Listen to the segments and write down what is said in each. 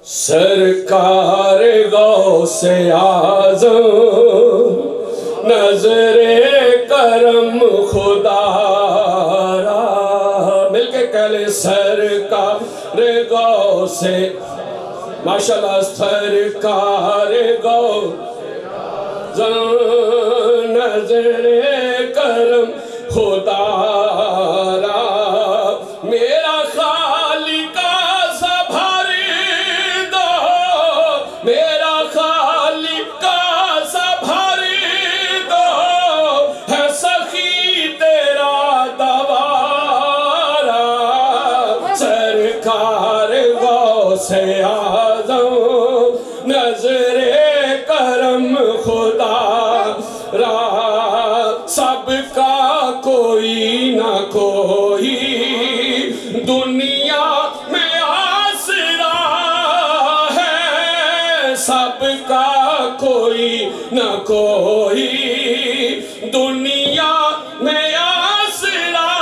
سرکار غوث اعظم نظر کرم خدا را، مل کے کہہ لیں سرکار غوث، ماشاءاللہ سرکار غوث نظر کرم خدا را، میرا خالق سنبھال دو، میرا خالق سنبھال دو، ہے سخی تیرا دوارا، سرکار غوث اعظم نظر کرم خدا را، سب کا کوئی نہ کوئی دنیا میں آسرا ہے، سب کا کوئی نہ کوئی دنیا میں آسرا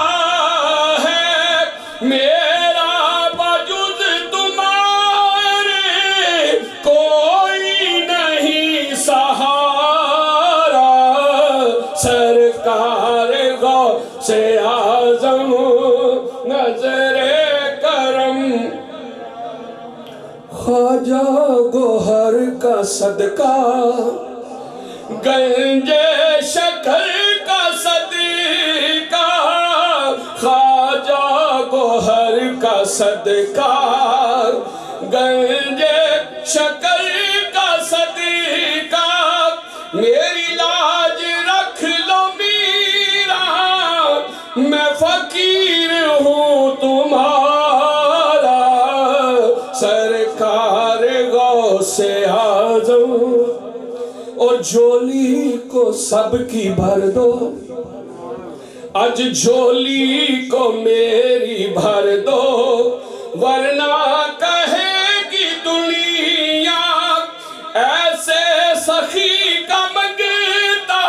ہے، میرا بجز تمہارے کوئی نہیں سہارا، سرکار غوث اعظم نظر کرم، خواجہ گوہر کا صدقہ، گنج شکر کا صدقہ، خواجہ گوہر کا صدقہ، گنج شکر کا صدقہ، میری لاج رکھ لو میرا، میں فقیر ہوں تمہارا، سرکار غوث اعظم، اور جھولی کو سب کی بھر دو، آج جھولی کو میری بھر دو، ورنہ کہے گی دنیا ایسے سخی کا منگتا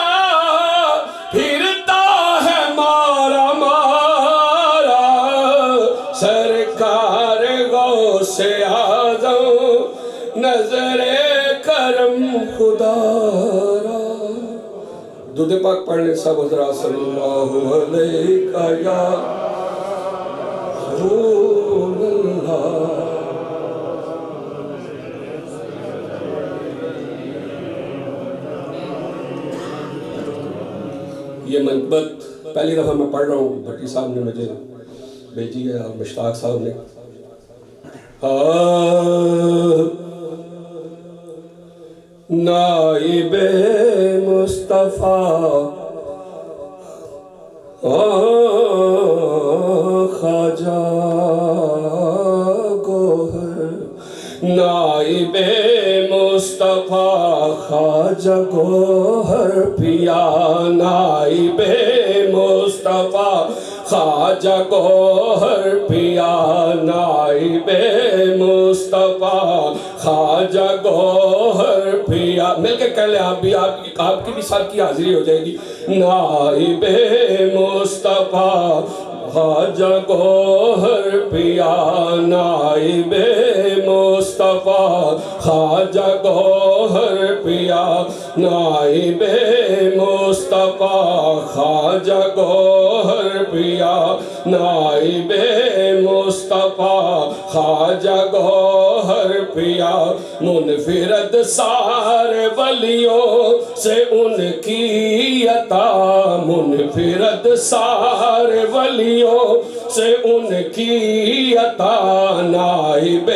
پھرتا ہے مارا مارا، سرکار غوث اعظم نظر کرم خدا را، درود پاک پڑھنے سب حضرات صلی اللہ علیہ یا رسول اللہ۔ یہ منقبت پہلی دفعہ میں پڑھ رہا ہوں، بھٹی صاحب نے مجھے بھیجی ہے اور مشتاق صاحب نے۔ نائب مصطفیٰ خواجہ گوہر، نائب مصطفیٰ خواجہ گوہر پیا، نائب مصطفیٰ خواجہ گوہر پیا، نائب مصطفیٰ خواجہ گوہر پیا، مل کے کہہ لیں آپ بھی، آپ کی بھی سب کی حاضری ہو جائے گی، نائب مصطفیٰ خواجہ گوہر پیا، نائب مصطفیٰ خواجہ گوہر پیا، نائب مصطفیٰ خواجہ گوہر پیا، نائب مصطفیٰ خواجہ گوہر پیا، منفرد سارے ولیوں سے ان کی عطا، منفرد سارے ولیوں سے ان کی عطا، نائب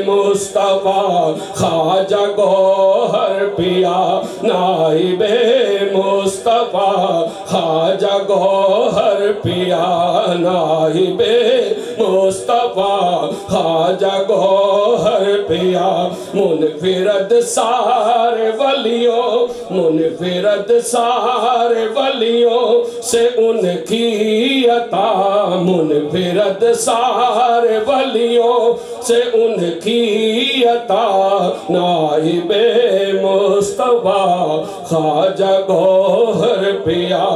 مصطفیٰ خواجہ گوہر پیا، نائب مصطفیٰ خواجہ گوہر پیا، نائب مصطفیٰ خواجہ گوہر پیا، منفرد سارے ولیوں، منفرد سارے ولیوں سے ان کی عطا، منفرد سارے ولیوں سے ان کی عطا، نائب مصطفیٰ خواجہ گوہر پیا،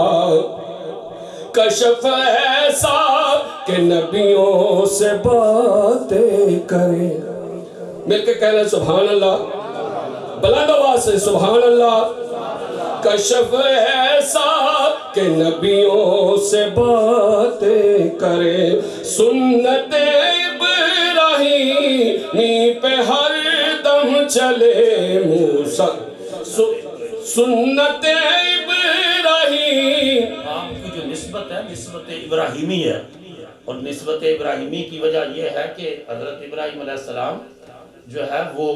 کشف ایسا کہ نبیوں سے باتیں کرے. مل کے کہہ رہے سبحان اللہ بلند آواز سے سبحان اللہ. کشف ایسا کہ نبیوں سے باتیں کرے, سنت ابراہیمی پہ ہر دم چلے موسیٰ. سنت ابراہیم آپ کی جو نسبت ہے نسبت ابراہیمی ہے, اور نسبت ابراہیمی کی وجہ یہ ہے کہ حضرت ابراہیم علیہ السلام جو ہے وہ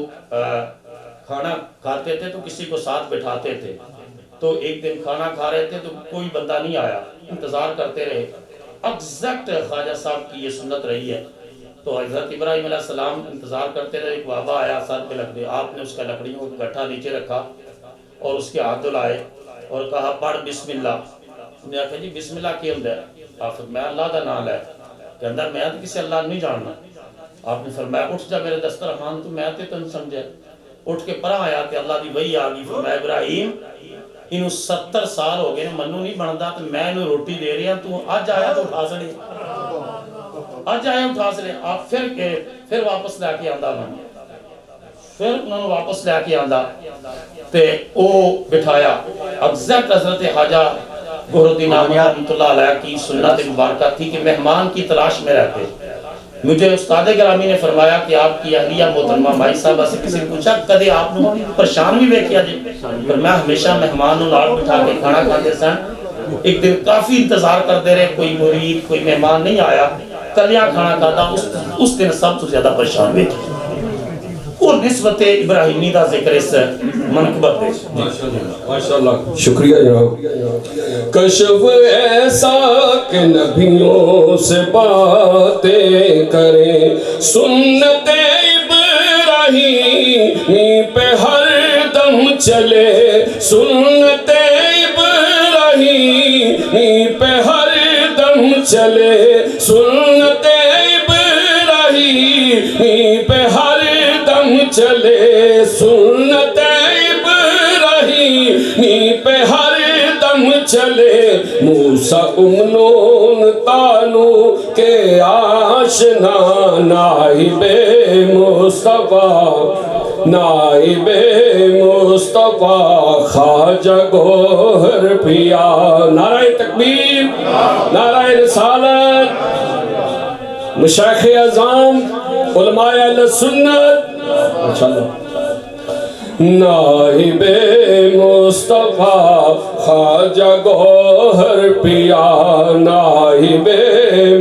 کھانا کھاتے تھے تو کسی کو ساتھ بٹھاتے تھے. تو ایک دن کھانا کھا رہے تھے تو کوئی بندہ نہیں آیا, انتظار کرتے رہے. ایگزیکٹ خواجہ صاحب کی یہ سنت رہی ہے. تو حضرت ابراہیم علیہ السلام انتظار کرتے رہے, ایک بابا آیا ساتھ پہ لکڑی, آپ نے اس کا لکڑیوں کو گٹھا نیچے رکھا اور اس کے ہاتھ دھلائے اور کہا پڑھ بسم اللہ. نے کہا جی بسم اللہ کی اندر آپ فرمایا اللہ دا نام ہے کہ اندر میں تو کسی اللہ نہیں جاننا. آپ نے فرمایا اٹھ جا میرے دسترخوان تو میں تے تن سمجھے. اٹھ کے پڑھا آیا کہ اللہ دی وہی آ گئی. فرمایا ابراہیم انہوں 70 سال ہو گئے منو نہیں بنتا تو میں انہوں روٹی دے رہی ہوں, تو آج آیا تو اٹھا سڑے, آج آیا اٹھا سڑے. آپ پھر واپس لے کے آندا ہوں, پھر انہوں نے واپس لے کے آندا تے او بٹھایا. ایگزیکٹ حضرت خواجہ گوہر الدین رحمۃ اللہ علیہ کی سنت مبارکہ تھی کہ مہمان کی تلاش میں رہتے. مجھے استاد گرامی نے فرمایا کہ آپ کی اہلیہ محترمہ بھائی صاحبہ سے کسی نے پوچھا کدے آپ نے پریشان بھی ویکھیا جی؟ پر میں ہمیشہ مہمان نوں نال بٹھا کے کھانا کھاتے سن. ایک دن کافی انتظار کرتے رہے, کوئی مرید کوئی مہمان نہیں آیا, کلیاں کھانا کھاتا. اس دن سب سے زیادہ پریشان ہوئے تھے. اور نسبت ابراہیمی دا ذکر اس منقبت ہے. ماشاءاللہ شکریہ جناب. کشف ایسا کہ نبیوں سے باتیں کریں, سنت ابراہیمی پہ ہر دم چلے, سنت ابراہیمی پہ ہر دم چلے, سنت ابراہیمی پہ ہر دم چلے, سنت ابراہیمی پہ ہر دم چلے. موسیٰ امنون تانو کے آشنا, نائب مصطفیٰ نائب مصطفیٰ خواجہ گوہر پیا. نعرہ تکبیر, نعرہ رسالت, مشایخ اعظم, علماء اہل سنت. نائب مصطفیٰ خواجہ گوہر پیا, نائب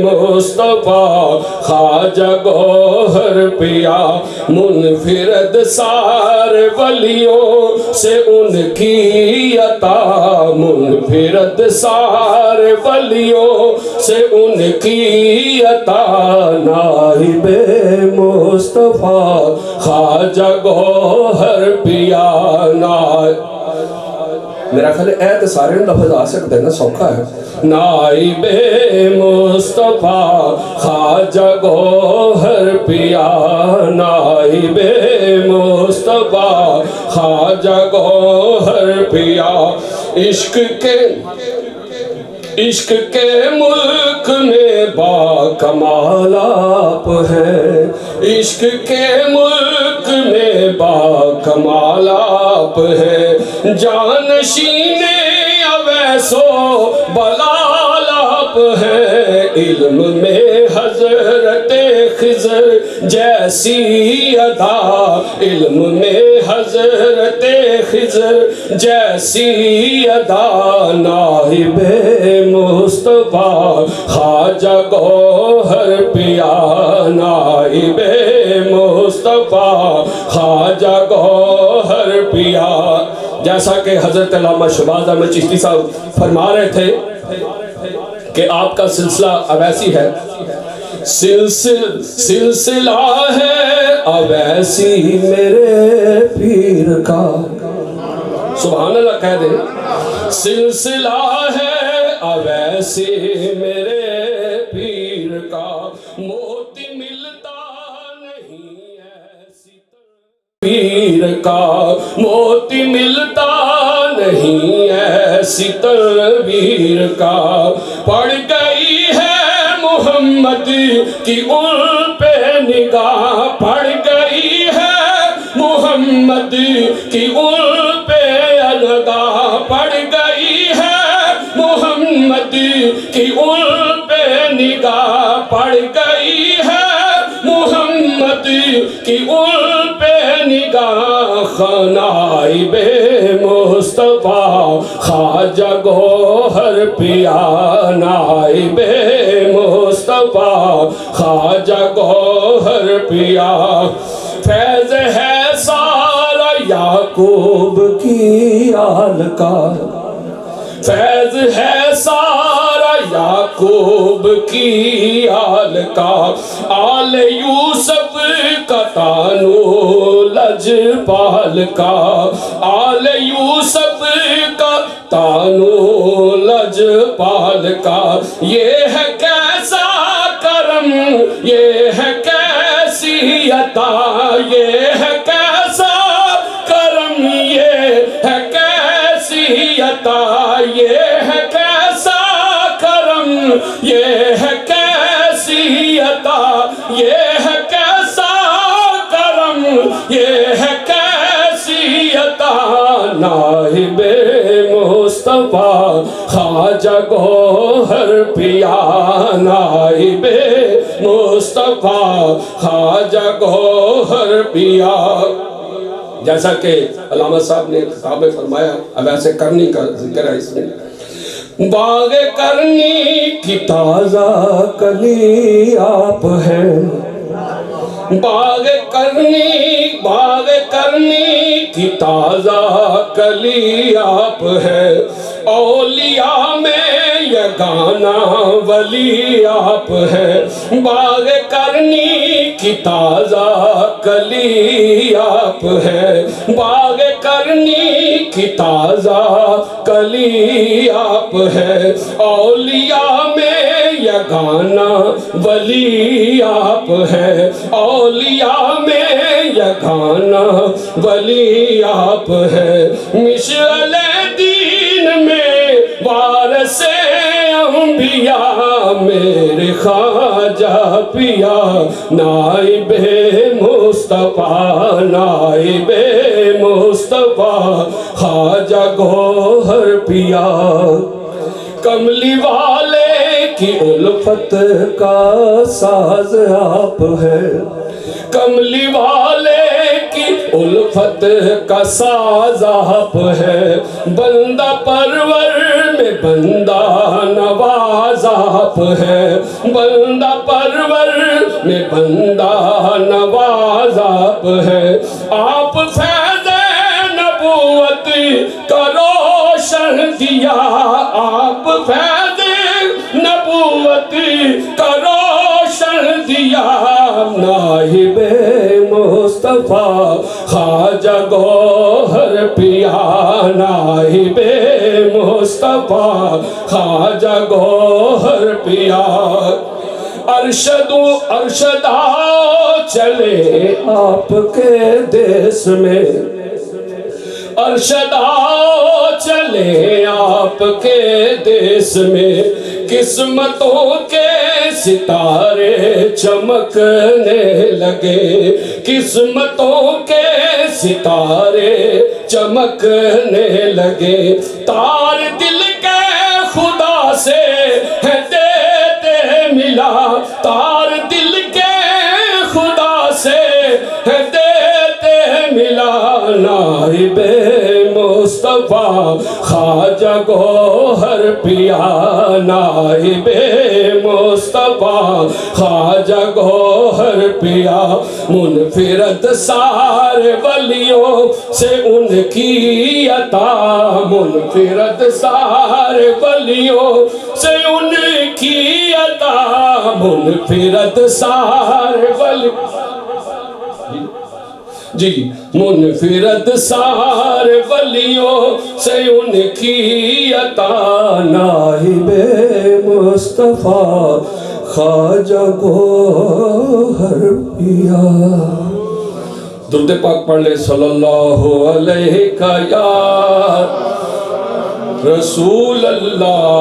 مصطفیٰ خواجہ گوہر پیا. منفرد سارے ولیوں سے ان کی عطا, منفرد سارے ولیوں سے ان کی عطا. نائب مصطفیٰ خواجہ گوہر پیا. میرا خیال ہے سارے لفظ آ سکتے ہیں نا, سوکھا ہے. نائب مصطفیٰ خواجہ گوہر پیا, نائب مصطفیٰ خواجہ گوہر پیا. عشق کے ملک میں با کمال آپ ہیں, عشق کے ملک میں با کمال آپ ہیں. جانشین اویس و بلال آپ ہیں, علم میں حضرت خضر جیسی ادا, علم میں حضرت خضر جیسی ادا. نائب مصطفیٰ خواجہ گوہر پیا, نائب مصطفیٰ خواجہ گوہر پیا. جیسا کہ حضرت علامہ شہباز احمد چشتی صاحب فرما رہے تھے کہ آپ کا سلسلہ اویسی ہے, سلسلہ ہے اویسی میرے پیر کا. سبحان اللہ کہہ دیں. سلسلہ ہے اویسی میرے پیر کا, موتی ملتا نہیں ایسی پیر کا, موتی ملتا نہیں ایسی تنویر کا. پڑ گئی ہے محمد نگاہ پڑ گئی ہے، محمد کی ان پہ نگاہ پڑ گئی ہے، محمد کی ان پہ نگاہ پڑ گئی ہے، محمد کی ان پہ نگاہ، خنائب مصطفیٰ خواجہ گوہر پیا، نائب مصطفیٰ خواجہ گوہر پیا، فیض ہے سارا یعقوب کی آل کا، فیض ہے سارا یعقوب کی آل کا، آل یوسف کا تانو لجپال کا، آل یوسف کا تانو لجپال کا، یہ ہے کیسا کرم، یہ ہے کیسی عطا، یہ ہے کیسا کرم، یہ ہے کیسی عطا، یہ ہے کیسا کرم، یہ ہے کیسی عطا، یہ ہے کیسا کرم، یہ ہے کیسی عطا، نائب مصطفیٰ خواجہ گوہر پیا، نائب مصطفیٰ خواجہ گوہر پیا۔ جیسا کہ علامہ صاحب نے خطاب میں فرمایا، اب ایسے کرنی کا ذکر ہے اس میں، باغ کرنی کی تازہ کلی آپ ہیں، باغ کرنی کی تازہ کلی آپ ہے، اولیاء میں یگانہ ولی آپ ہے، باغ کرنی کی تازہ کلی آپ ہے، باغ کرنی کی تازہ کلی آپ ہے، اولیاء میں یگانہ ولی آپ ہے، اولیاء میں یگانہ ولی آپ ہے، مشعل دین میں وارث انبیاء میرے خواجہ پیا، نائب مصطفیٰ، نائب مصطفیٰ خواجہ گوہر پیا، کملی والے کی الفت کا ساز آپ ہے، کملی والے کی الفت کا ساز آپ ہے، بندہ پرور میں بندہ نواز آپ ہے، بندہ پرور میں بندہ نواز آپ ہے، آپ فیض نبوت کا روشن دیا، آپ فیض نبوت کا روشن دیا، نائب مصطفیٰ خواجہ گوہر پیا، نائب مصطفیٰ خواجہ گوہر پیا، ارشدا چلے آپ کے دیس میں، ارشدا چلے آپ کے دیس میں، قسمتوں کے ستارے چمکنے لگے، قسمتوں کے ستارے چمکنے لگے، تار دل کے خدا سے ہے دیتے ملا، تار دل کے خدا سے ہے دیتے ملا، نائب مصطفیٰ خواجہ گوہر پیا، نائب مصطفیٰ خواجہ گوہر پیا، منفرد سارے ولیوں سے ان کی عطا، منفرد سارے ولیوں سے ان کی عطا، منفرد سارے ولیوں، جی منفرد سارے ولیوں سے ان کی عطا، نائب مصطفیٰ خواجہ گوہر پیا۔ درود پاک پڑھ لے، صلی اللہ علیہ یا رسول اللہ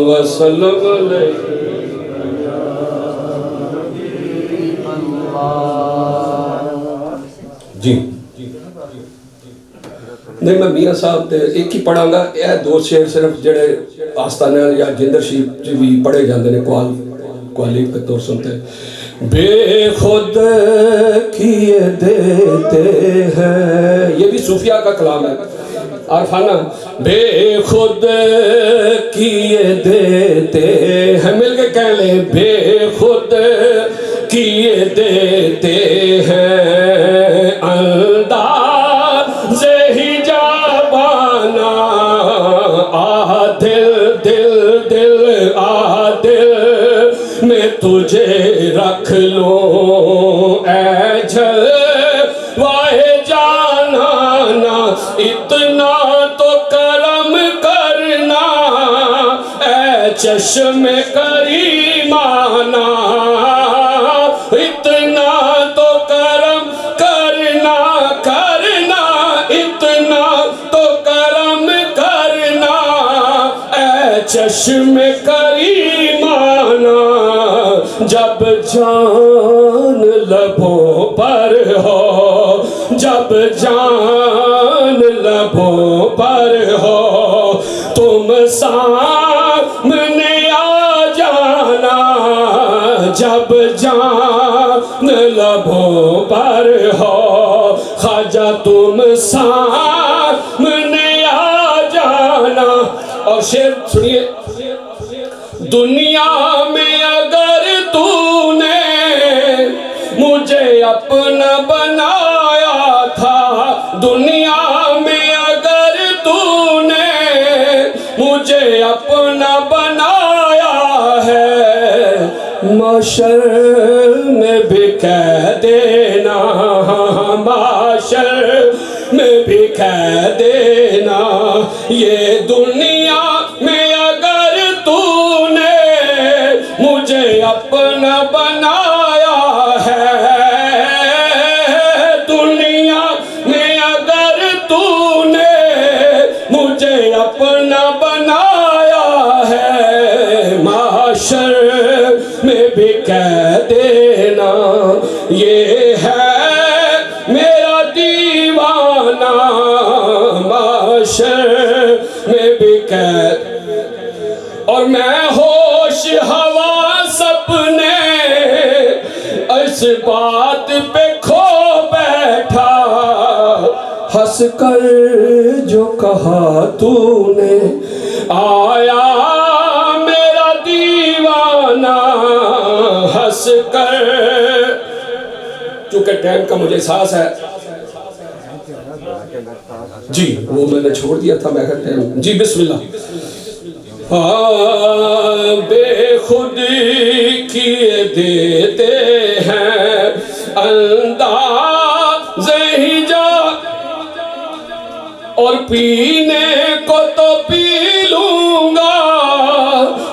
وسلم علیہ جی نہیں میں میاں صاحب تے ایک ہی پڑھاں گا، یہ دو شعر صرف جڑے آستانہ یا جندر شریف بھی پڑھے جاندے نے قوالی کے طور سنتے ہیں۔ بے خود کیے دیتے ہیں، یہ بھی صوفیاء کا کلام ہے عارفانہ۔ بے خود کیے دیتے ہیں، مل کے کہہ لیں بے خود کیے دیتے ہیں، انداز حجابانہ عادل دل دل عادل میں تجھے رکھ لوں اے جلوہ جانانا، اتنا تو کرم کرنا اے چشم کریمانہ، اتنا تو کرم کرنا اتنا تو کرم کرنا اے چشم کریمانہ، جب جان لبوں پر ہو، جب جان لبوں پر ہو، تم سامنے آ جانا، جب جان لبوں پر ہو، خواجہ تم سامنے آ جانا۔ اور شعر سنیے، دنیا میں اگر تو نے مجھے اپنا بنایا تھا، دنیا میں اگر تو نے مجھے اپنا بنایا ہے، معاشر میں بھی کہہ دینا، معاشر میں بھی کہہ دینا، یہ دنیا میں اگر تو نے مجھے اپنا بنایا ہے، دنیا میں اگر تو نے مجھے اپنا بنایا ہے، معاشر میں بھی کہہ دینا، یہ ہے میرا دیوانہ، معاشر میں بھی کہہ۔ اور میں ہوش حواس اپنے اس بات پہ کھو بیٹھا، ہنس کر جو کہا تو نے، آیا میرا دیوانہ ہنس کر۔ چونکہ ٹائم کا مجھے احساس ہے، جی وہ میں نے چھوڑ دیا تھا، میں کہتا ہوں جی بسم اللہ۔ بے خود کیے دیتے ہیں انداز حجاب، اور پینے کو تو پی لوں گا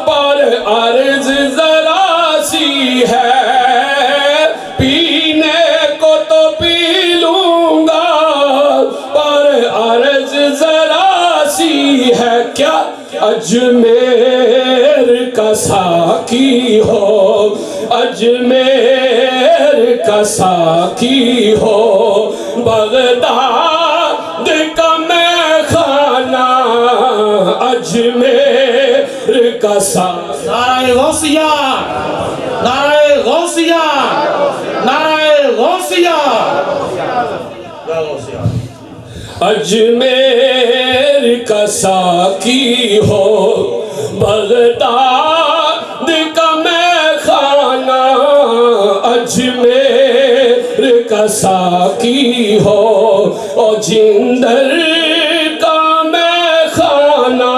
پر عرض ذرا سی ہے، پینے کو تو پی لوں گا پر عرض ذرا سی ہے، کیا اجمیر کا ساقی ہو، اجمیر کا ساقی ہو، بغداد کا میں خانہ، اجمیر کا ساقی۔ نعرہ غوثیہ، نعرہ غوثیہ، نعرہ غوثیہ، اجمیر کا ساقی ہو، بغداد کا میں خانہ، اجمیر کا ساقی ہو، اور جندر کا میں خانہ،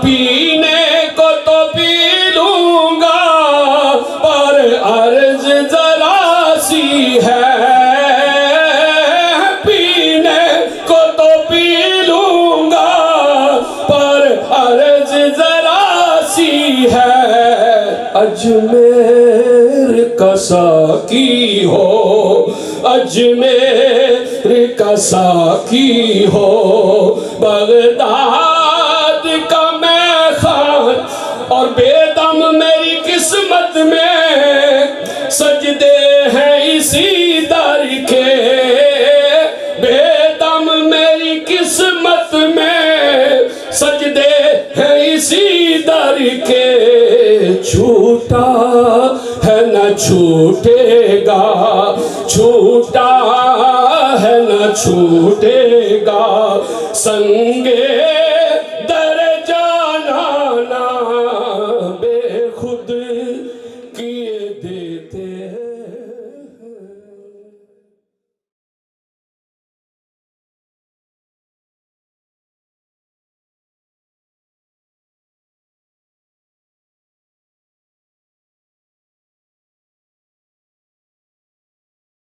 پینے کو تو پی لوں گا پر عرض ذرا سی ہے، اجمیر کا ساقی ہو، اجمیر کا ساقی ہو، بغداد کا میں خان، اور بے دم میری قسمت میں سجدے ہیں اسی در کے، چھوٹا ہے نہ چھوٹے گا، چھوٹا ہے نہ چھوٹے گا، سنگے